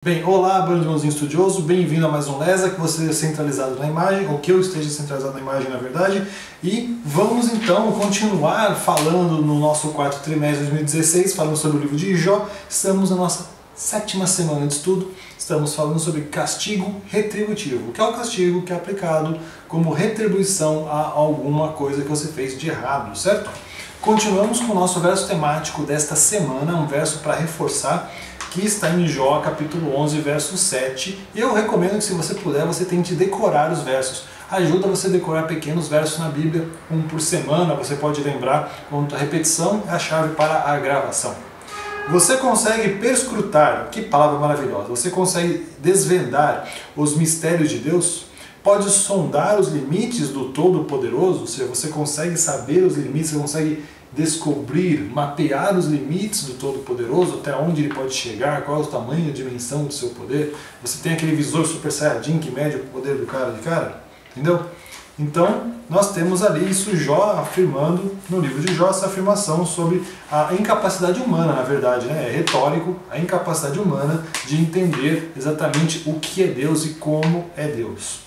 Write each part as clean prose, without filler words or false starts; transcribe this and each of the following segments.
Bem, olá, bando de mãozinho estudioso, bem-vindo a mais um Lesa, que você é centralizado na imagem, ou que eu esteja centralizado na imagem, na verdade. E vamos então continuar falando no nosso quarto trimestre de 2016, falando sobre o livro de Jó. Estamos na nossa 7ª semana de estudo, estamos falando sobre castigo retributivo, que é o castigo que é aplicado como retribuição a alguma coisa que você fez de errado, certo? Continuamos com o nosso verso temático desta semana, um verso para reforçar, que está em Jó, capítulo 11, verso 7. E eu recomendo que, se você puder, você tente decorar os versos. Ajuda você a decorar pequenos versos na Bíblia, um por semana. Você pode lembrar quanto a repetição é a chave para a gravação. Você consegue perscrutar, que palavra maravilhosa, você consegue desvendar os mistérios de Deus? Pode sondar os limites do Todo-Poderoso? Ou seja, você consegue saber os limites, você consegue descobrir, mapear os limites do Todo-Poderoso, até onde ele pode chegar, qual é o tamanho e a dimensão do seu poder. Você tem aquele visor Super Saiyajin que mede o poder do cara de cara, entendeu? Então, nós temos ali isso, Jó afirmando, no livro de Jó, essa afirmação sobre a incapacidade humana, na verdade, né? É retórico, a incapacidade humana de entender exatamente o que é Deus e como é Deus.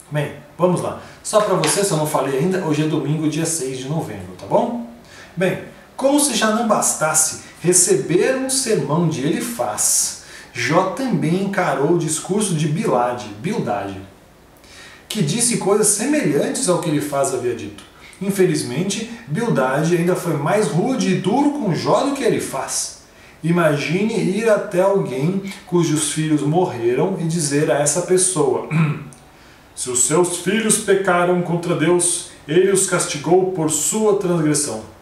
Bem, vamos lá. Só para você, se eu não falei ainda, hoje é domingo, dia 6 de novembro, tá bom? Bem, como se já não bastasse receber um sermão de Elifaz, Jó também encarou o discurso de Bildade, que disse coisas semelhantes ao que Elifaz havia dito. Infelizmente, Bildade ainda foi mais rude e duro com Jó do que Elifaz. Imagine ir até alguém cujos filhos morreram e dizer a essa pessoa: se os seus filhos pecaram contra Deus, ele os castigou por sua transgressão.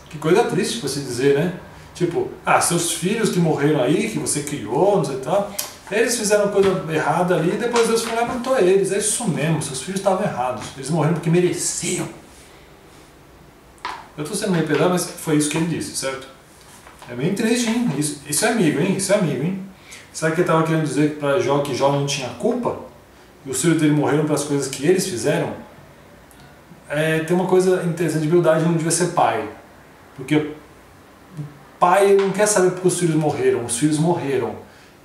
Que coisa triste pra se dizer, né? Tipo, seus filhos que morreram aí, que você criou, não sei tal, eles fizeram coisa errada ali e depois Deus foi lá e matou eles. É isso mesmo, seus filhos estavam errados. Eles morreram porque mereciam. Eu tô sendo meio pesado, mas foi isso que ele disse, certo? É bem triste, hein? Isso é amigo, hein? Isso é amigo, hein? Sabe que ele estava querendo dizer para Jó que Jó não tinha culpa? E os filhos dele morreram pelas coisas que eles fizeram? Tem uma coisa interessante, de Bildade não devia ser pai. Porque o pai não quer saber porque os filhos morreram.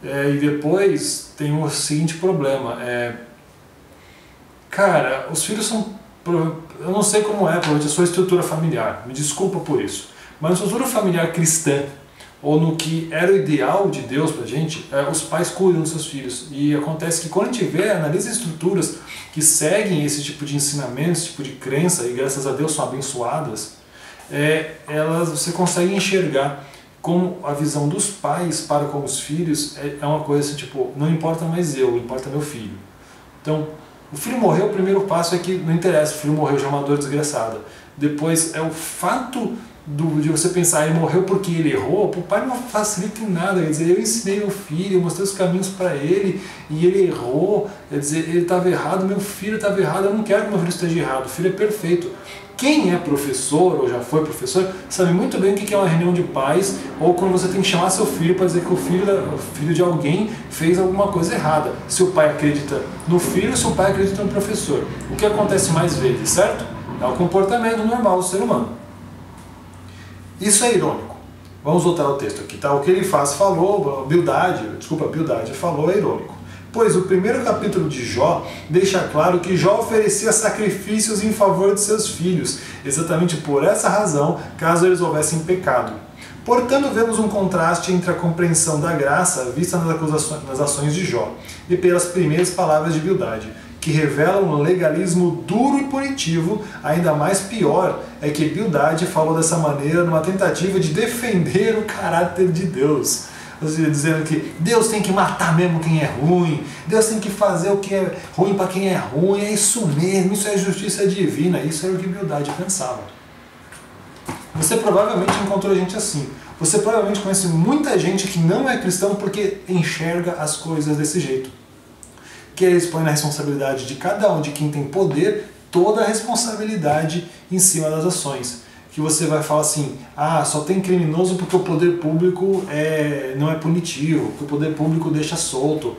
E depois tem o seguinte problema. Cara, os filhos são... Eu não sei como provavelmente a sua estrutura familiar, me desculpa por isso. Mas na estrutura familiar cristã, ou no que era o ideal de Deus pra gente, os pais cuidam dos seus filhos. E acontece que quando a gente analisa estruturas que seguem esse tipo de ensinamento, esse tipo de crença, e graças a Deus são abençoadas, você consegue enxergar como a visão dos pais para com os filhos é uma coisa assim, tipo, não importa mais eu, importa meu filho. Então, o filho morreu, o primeiro passo é que não interessa, o filho morreu, já é uma dor desgraçada. Depois é o fato de você pensar, ele morreu porque ele errou, o pai não facilita em nada. Quer dizer, eu ensinei meu filho, eu mostrei os caminhos para ele e ele errou, quer dizer, ele estava errado, meu filho estava errado, eu não quero que meu filho esteja errado, o filho é perfeito. Quem é professor ou já foi professor sabe muito bem o que é uma reunião de pais, ou quando você tem que chamar seu filho para dizer que o filho de alguém fez alguma coisa errada. Se o pai acredita no filho, se o pai acredita no professor. O que acontece mais vezes, certo? É o comportamento normal do ser humano. Isso é irônico. Vamos voltar ao texto aqui, tá? O que Elifaz falou, Bildade falou é irônico. Pois o primeiro capítulo de Jó deixa claro que Jó oferecia sacrifícios em favor de seus filhos, exatamente por essa razão, caso eles houvessem pecado. Portanto, vemos um contraste entre a compreensão da graça vista nas ações de Jó e pelas primeiras palavras de Bildade, que revelam um legalismo duro e punitivo. Ainda mais pior é que Bildade falou dessa maneira numa tentativa de defender o caráter de Deus. Ou seja, dizendo que Deus tem que matar mesmo quem é ruim, Deus tem que fazer o que é ruim para quem é ruim, é isso mesmo, isso é justiça divina. Isso era o que Bildade pensava. Você provavelmente encontrou gente assim. Você provavelmente conhece muita gente que não é cristão porque enxerga as coisas desse jeito. Que eles põem na responsabilidade de cada um, de quem tem poder, toda a responsabilidade em cima das ações. Que você vai falar assim, só tem criminoso porque o poder público não é punitivo, porque o poder público deixa solto.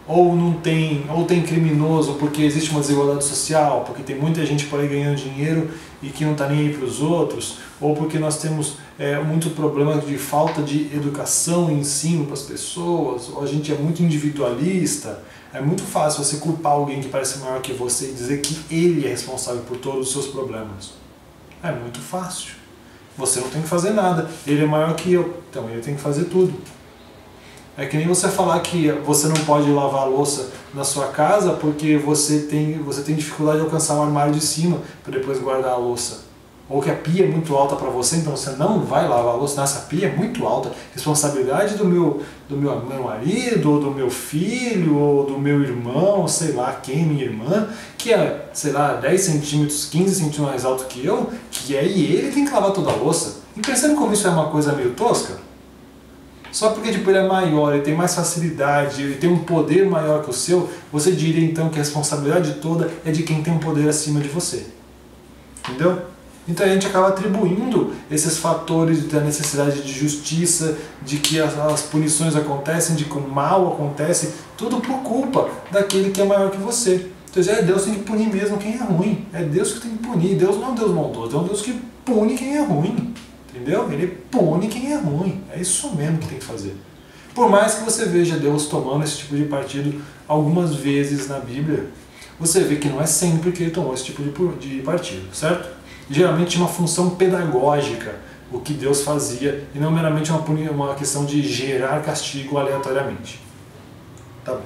ou não tem, ou tem criminoso porque existe uma desigualdade social, porque tem muita gente por aí ganhando dinheiro e que não está nem aí para os outros, ou porque nós temos muito problema de falta de educação e ensino para as pessoas, ou a gente é muito individualista. É muito fácil você culpar alguém que parece maior que você e dizer que ele é responsável por todos os seus problemas. É muito fácil. Você não tem que fazer nada. Ele é maior que eu, então ele tem que fazer tudo. É que nem você falar que você não pode lavar a louça na sua casa porque você tem dificuldade de alcançar o armário de cima para depois guardar a louça. Ou que a pia é muito alta para você, então você não vai lavar a louça. Nossa, a pia é muito alta. Responsabilidade do meu marido, ou do meu filho, ou do meu irmão, sei lá quem, minha irmã, que é, sei lá, 10 centímetros, 15 centímetros mais alto que eu, e ele tem que lavar toda a louça. E percebe como isso é uma coisa meio tosca? Só porque tipo, ele é maior, ele tem mais facilidade, ele tem um poder maior que o seu, você diria então que a responsabilidade toda é de quem tem um poder acima de você. Entendeu? Então a gente acaba atribuindo esses fatores da necessidade de justiça, de que as punições acontecem, de que o mal acontece, tudo por culpa daquele que é maior que você. Então Deus tem que punir mesmo quem é ruim. É Deus que tem que punir. Deus não é um Deus maldoso, é um Deus que pune quem é ruim. Entendeu? Ele pune quem é ruim. É isso mesmo que tem que fazer. Por mais que você veja Deus tomando esse tipo de partido algumas vezes na Bíblia, você vê que não é sempre que ele tomou esse tipo de partido, certo? Geralmente tinha uma função pedagógica o que Deus fazia e não meramente uma questão de gerar castigo aleatoriamente. Tá bom.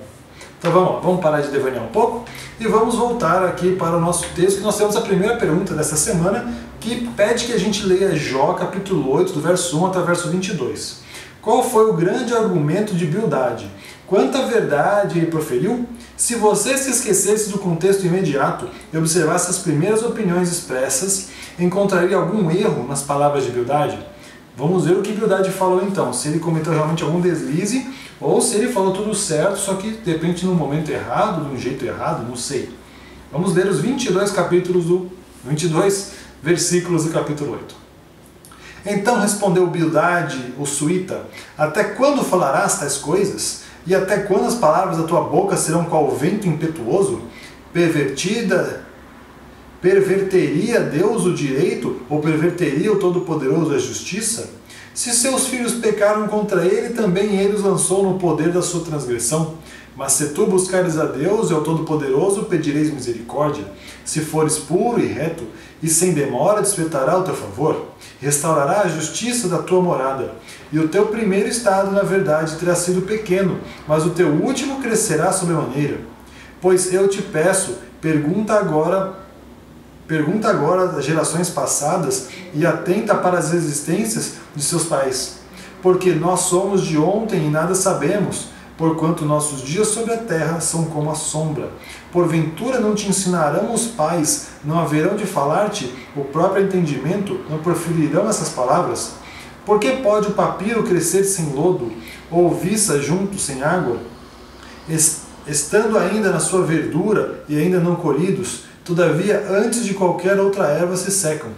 Então vamos lá, vamos parar de devanear um pouco e vamos voltar aqui para o nosso texto, que nós temos a primeira pergunta dessa semana, que pede que a gente leia Jó capítulo 8, do verso 1 até o verso 22. Qual foi o grande argumento de Bildade? Quanta verdade ele proferiu? Se você se esquecesse do contexto imediato e observasse as primeiras opiniões expressas, encontraria algum erro nas palavras de Bildade? Vamos ver o que Bildade falou então, se ele cometeu realmente algum deslize, ou se ele falou tudo certo, só que de repente no momento errado, de um jeito errado, não sei. Vamos ler os 22 versículos do capítulo 8. Então respondeu Bildade, o suíta, até quando falarás tais coisas? E até quando as palavras da tua boca serão qual vento impetuoso? Perverteria Deus o direito, ou perverteria o Todo-Poderoso a justiça? Se seus filhos pecaram contra ele, também ele os lançou no poder da sua transgressão. Mas se tu buscares a Deus e ao Todo-Poderoso, pedireis misericórdia. Se fores puro e reto, e sem demora despertará o teu favor, restaurará a justiça da tua morada. E o teu primeiro estado, na verdade, terá sido pequeno, mas o teu último crescerá sobremaneira. Pois eu te peço, pergunta agora às gerações passadas e atenta para as existências de seus pais. Porque nós somos de ontem e nada sabemos, porquanto nossos dias sobre a terra são como a sombra. Porventura não te ensinarão os pais, não haverão de falar-te o próprio entendimento, não proferirão essas palavras? Por que pode o papiro crescer sem lodo, ou viça junto sem água? Estando ainda na sua verdura e ainda não colhidos, todavia antes de qualquer outra erva se secam.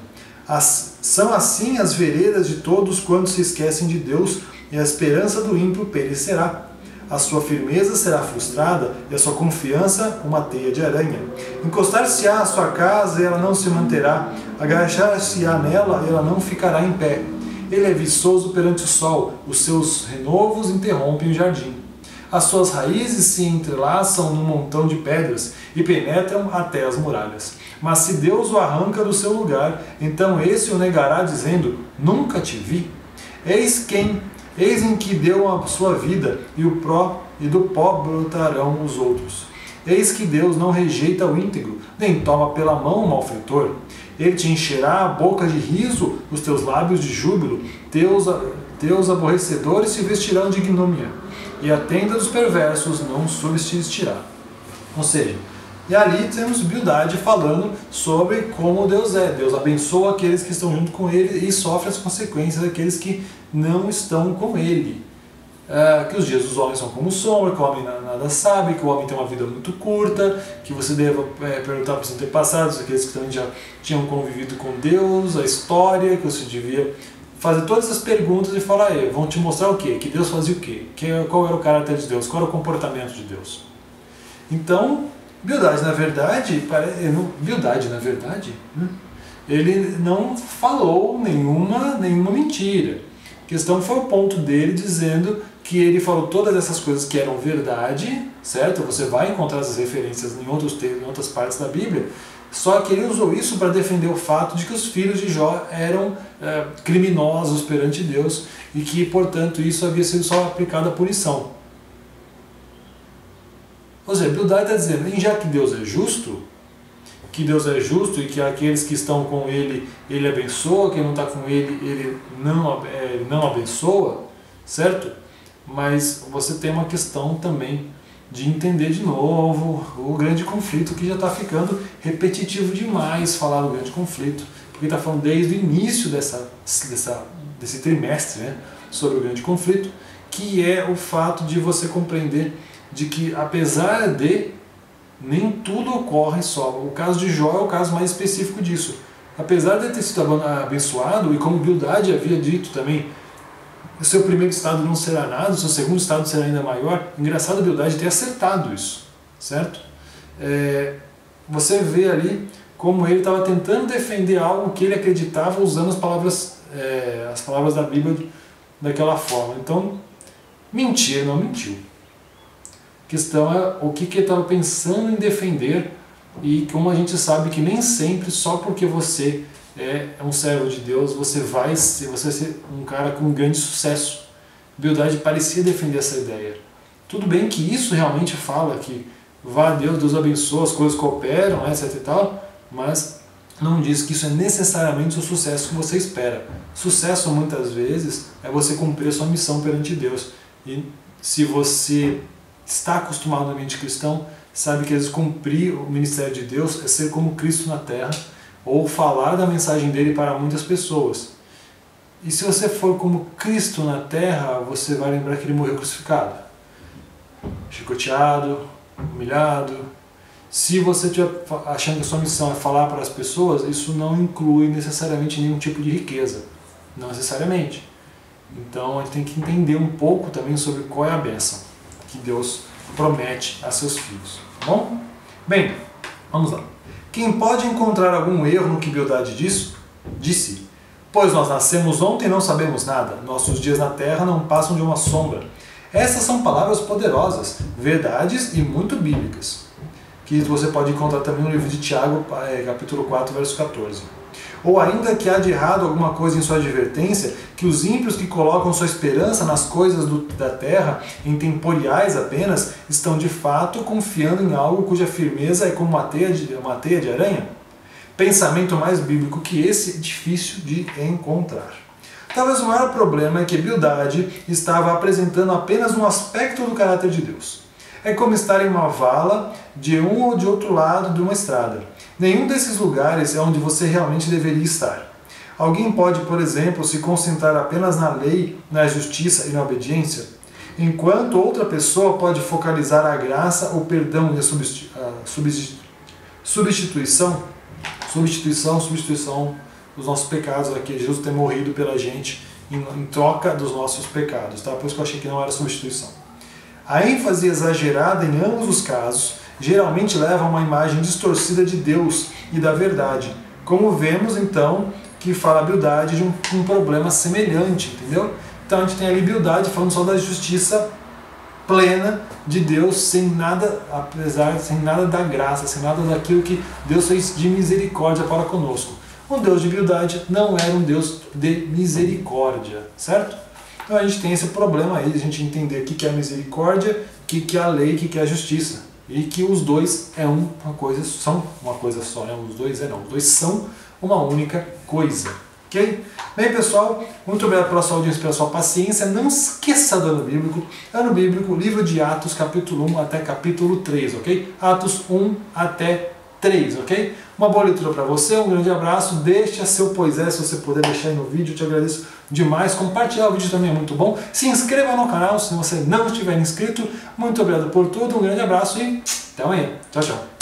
São assim as veredas de todos quando se esquecem de Deus, e a esperança do ímpio perecerá. A sua firmeza será frustrada e a sua confiança uma teia de aranha. Encostar-se-á à sua casa e ela não se manterá, agachar-se-á nela e ela não ficará em pé. Ele é viçoso perante o sol, os seus renovos interrompem o jardim. As suas raízes se entrelaçam num montão de pedras e penetram até as muralhas. Mas se Deus o arranca do seu lugar, então esse o negará dizendo, nunca te vi. Eis em que deu a sua vida, e do pó brotarão os outros. Eis que Deus não rejeita o íntegro, nem toma pela mão o malfeitor. Ele te encherá a boca de riso, os teus lábios de júbilo, teus aborrecedores se vestirão de ignomínia, e a tenda dos perversos não subsistirá. Ou seja, e ali temos Bildade falando sobre como Deus é. Deus abençoa aqueles que estão junto com ele e sofre as consequências daqueles que não estão com ele. Que os dias dos homens são como sombra, que o homem nada sabe, que o homem tem uma vida muito curta, que você deva perguntar para os antepassados, aqueles que também já tinham convivido com Deus, a história, que você devia fazer todas essas perguntas e falar, vão te mostrar o quê? Que Deus fazia o quê? Qual era o caráter de Deus? Qual era o comportamento de Deus? Então, Bildade, na verdade, ele não falou nenhuma mentira. A questão foi o ponto dele dizendo que ele falou todas essas coisas que eram verdade, certo? Você vai encontrar essas referências em outras partes da Bíblia, só que ele usou isso para defender o fato de que os filhos de Jó eram criminosos perante Deus e que, portanto, isso havia sido só aplicado à punição. Ou seja, Bildade está dizendo, e já que Deus é justo, e que aqueles que estão com ele, ele abençoa, quem não está com ele não abençoa, certo? Mas você tem uma questão também de entender de novo o grande conflito, que já está ficando repetitivo demais falar do grande conflito, porque está falando desde o início desse trimestre, né, sobre o grande conflito, que é o fato de você compreender de que, apesar de nem tudo ocorre só. O caso de Jó é o caso mais específico disso. Apesar de ter sido abençoado, e como Bildade havia dito também, o seu primeiro estado não será nada, o seu segundo estado será ainda maior. Engraçado Bildade ter acertado isso, certo? Você vê ali como ele estava tentando defender algo que ele acreditava usando as palavras da Bíblia daquela forma. Então, mentir, não mentiu. A questão é o que ele estava pensando em defender, e como a gente sabe que nem sempre, só porque você é um servo de Deus, você vai ser um cara com grande sucesso. Bildade parecia defender essa ideia. Tudo bem que isso realmente fala que vá a Deus, Deus abençoa, as coisas cooperam, etc e tal, mas não diz que isso é necessariamente o sucesso que você espera. Sucesso, muitas vezes, é você cumprir a sua missão perante Deus. E se você está acostumado no ambiente cristão, sabe que às vezes cumprir o ministério de Deus é ser como Cristo na terra, ou falar da mensagem dele para muitas pessoas. E se você for como Cristo na terra, você vai lembrar que ele morreu crucificado, chicoteado, humilhado. Se você estiver achando que a sua missão é falar para as pessoas, isso não inclui necessariamente nenhum tipo de riqueza, não necessariamente. Então a gente tem que entender um pouco também sobre qual é a bênção que Deus promete a seus filhos, tá bom? Bem, vamos lá. Quem pode encontrar algum erro no que Bildade disse? Pois nós nascemos ontem e não sabemos nada, nossos dias na terra não passam de uma sombra. Essas são palavras poderosas, verdades e muito bíblicas, que você pode encontrar também no livro de Tiago, capítulo 4, verso 14. Ou ainda que há de errado alguma coisa em sua advertência, que os ímpios que colocam sua esperança nas coisas da terra, em temporais apenas, estão de fato confiando em algo cuja firmeza é como uma teia de aranha? Pensamento mais bíblico que esse é difícil de encontrar. Talvez o maior problema é que Bildade estava apresentando apenas um aspecto do caráter de Deus. É como estar em uma vala de um ou de outro lado de uma estrada. Nenhum desses lugares é onde você realmente deveria estar. Alguém pode, por exemplo, se concentrar apenas na lei, na justiça e na obediência, enquanto outra pessoa pode focalizar a graça, o perdão e a substituição dos nossos pecados, aqui Jesus ter morrido pela gente em troca dos nossos pecados, tá? Por isso que eu achei que não era substituição. A ênfase exagerada em ambos os casos geralmente leva a uma imagem distorcida de Deus e da verdade, como vemos então que fala a Bildade de um problema semelhante, entendeu? Então a gente tem ali Bildade falando só da justiça plena de Deus, sem nada da graça, sem nada daquilo que Deus fez de misericórdia para conosco. O Deus de Bildade não era um Deus de misericórdia, certo? Então a gente tem esse problema aí de a gente entender o que é a misericórdia, o que é a lei, o que é a justiça. E que os dois são uma coisa só, né? Os dois são uma única coisa. Ok? Bem, pessoal, muito obrigado pela sua audiência, pela sua paciência. Não esqueça do Ano Bíblico. Ano Bíblico, livro de Atos, capítulo 1 até capítulo 3, ok? Atos 1 até 3, ok? Uma boa leitura para você, um grande abraço. Deixa seu poisé, se você puder deixar aí no vídeo, eu te agradeço demais. Compartilhar o vídeo também é muito bom. Se inscreva no canal se você não estiver inscrito. Muito obrigado por tudo, um grande abraço e até amanhã. Tchau, tchau.